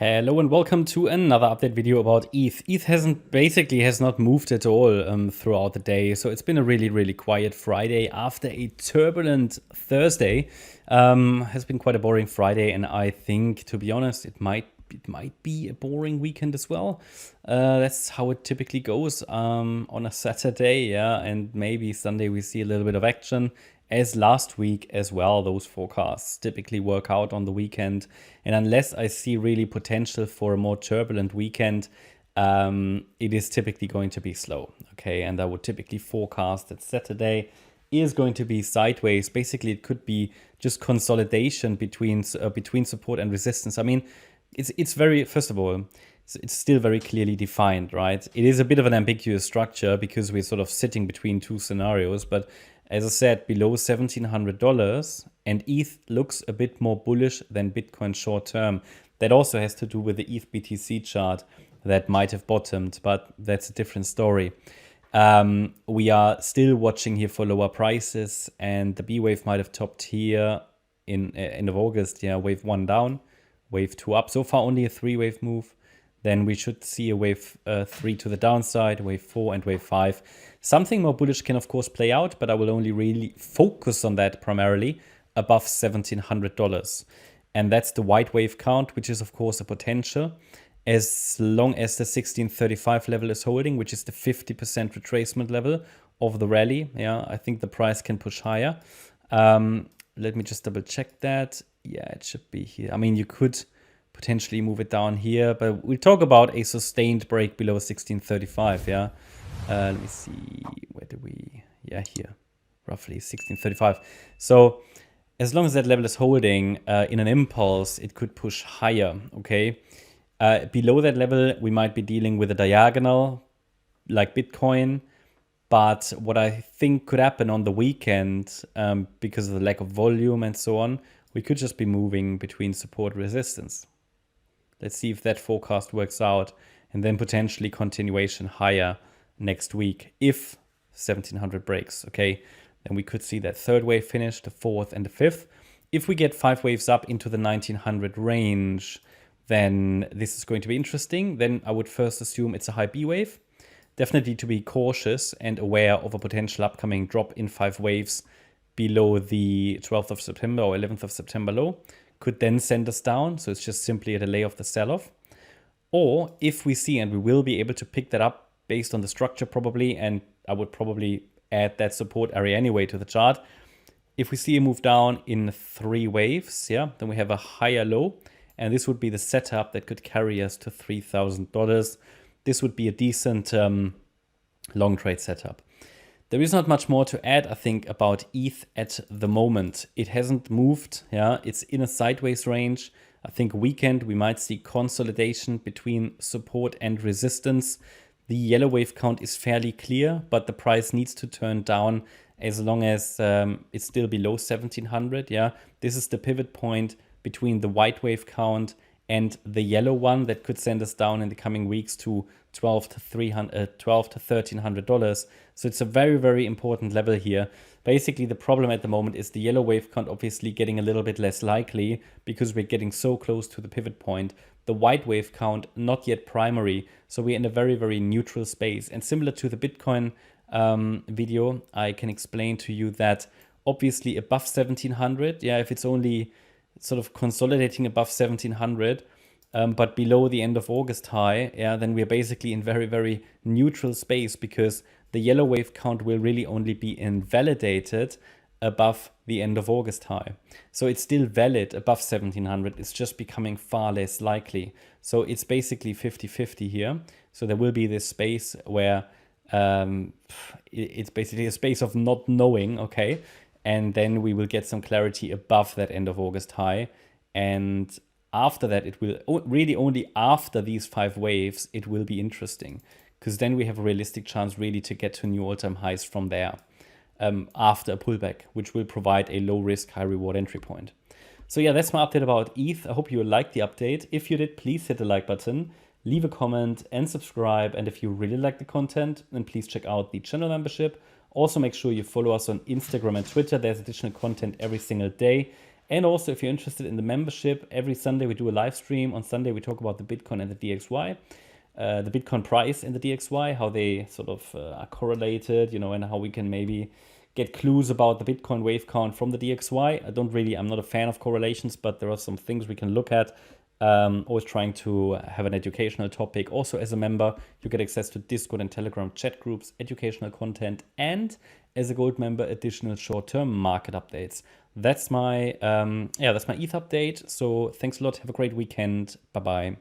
Hello and welcome to another update video about ETH. ETH has not moved at all throughout the day, so it's been a really quiet Friday after a turbulent Thursday. Has been quite a boring Friday, and I think, to be honest, it might be a boring weekend as well. That's how it typically goes on a Saturday, yeah, and maybe Sunday we see a little bit of action. As last week as well, those forecasts typically work out on the weekend. And unless I see really potential for a more turbulent weekend, it is typically going to be slow. Okay, and I would typically forecast that Saturday is going to be sideways. Basically, it could be just consolidation between support and resistance. I mean, it's very, first of all, it's still very clearly defined, right? It is a bit of an ambiguous structure because we're sort of sitting between two scenarios, but as I said, below $1,700, and ETH looks a bit more bullish than Bitcoin short term. That also has to do with the ETH BTC chart that might have bottomed, but that's a different story. We are still watching here for lower prices, and the B wave might have topped here in end of August. Yeah, wave 1 down, wave 2 up. So far, only a 3-wave move. Then we should see a wave 3 to the downside, wave 4 and wave 5. Something more bullish can, of course, play out, but I will only really focus on that primarily above $1,700. And that's the white wave count, which is, of course, a potential as long as the 1635 level is holding, which is the 50% retracement level of the rally. Yeah, I think the price can push higher. Let me just double check that. Yeah, it should be here. I mean, you could potentially move it down here, but we'll talk about a sustained break below 1635, yeah? Let me see, where do we, yeah, here, roughly 1635. So as long as that level is holding in an impulse, it could push higher, okay? Below that level, we might be dealing with a diagonal like Bitcoin, but what I think could happen on the weekend, because of the lack of volume and so on, we could just be moving between support and resistance. Let's see if that forecast works out, and then potentially continuation higher next week if 1700 breaks, okay? Then we could see that third wave finish, the fourth and the fifth. If we get 5 waves up into the 1900 range, then this is going to be interesting. Then I would first assume it's a high B wave. Definitely to be cautious and aware of a potential upcoming drop in 5 waves below the 12th of September or 11th of September low. Could then send us down. So it's just simply a delay of the sell-off. Or if we see, and we will be able to pick that up based on the structure probably, and I would probably add that support area anyway to the chart. If we see a move down in 3 waves, yeah, then we have a higher low. And this would be the setup that could carry us to $3,000. This would be a decent long trade setup. There is not much more to add, I think, about ETH at the moment. It hasn't moved. Yeah, it's in a sideways range. I think weekend we might see consolidation between support and resistance. The yellow wave count is fairly clear, but the price needs to turn down as long as it's still below 1700. Yeah, this is the pivot point between the white wave count and the yellow one that could send us down in the coming weeks to $12 to $1,300. So it's a very important level here. Basically, the problem at the moment is the yellow wave count obviously getting a little bit less likely because we're getting so close to the pivot point. The white wave count not yet primary, so we're in a very neutral space. And similar to the Bitcoin video, I can explain to you that obviously above 1700, yeah, if it's only sort of consolidating above 1700, but below the end of August high, yeah, then we're basically in very neutral space because the yellow wave count will really only be invalidated above the end of August high. So it's still valid above 1700. It's just becoming far less likely. So it's basically 50-50 here. So there will be this space where it's basically a space of not knowing, okay? And then we will get some clarity above that end of August high. And after that, it will really only after these 5 waves, it will be interesting. Because then we have a realistic chance really to get to new all-time highs from there after a pullback, which will provide a low-risk, high-reward entry point. So yeah, that's my update about ETH. I hope you liked the update. If you did, please hit the like button, leave a comment and subscribe. And if you really like the content, then please check out the channel membership. Also, make sure you follow us on Instagram and Twitter. There's additional content every single day. And also, if you're interested in the membership, every Sunday we do a live stream. On Sunday, we talk about the Bitcoin and the DXY, the Bitcoin price and the DXY, how they sort of are correlated, and how we can maybe get clues about the Bitcoin wave count from the DXY. I'm not a fan of correlations, but there are some things we can look at. Always trying to have an educational topic. Also, as a member, you get access to Discord and Telegram chat groups, educational content, and as a gold member, additional short-term market updates. That's my ETH update. So thanks a lot. Have a great weekend. Bye-bye.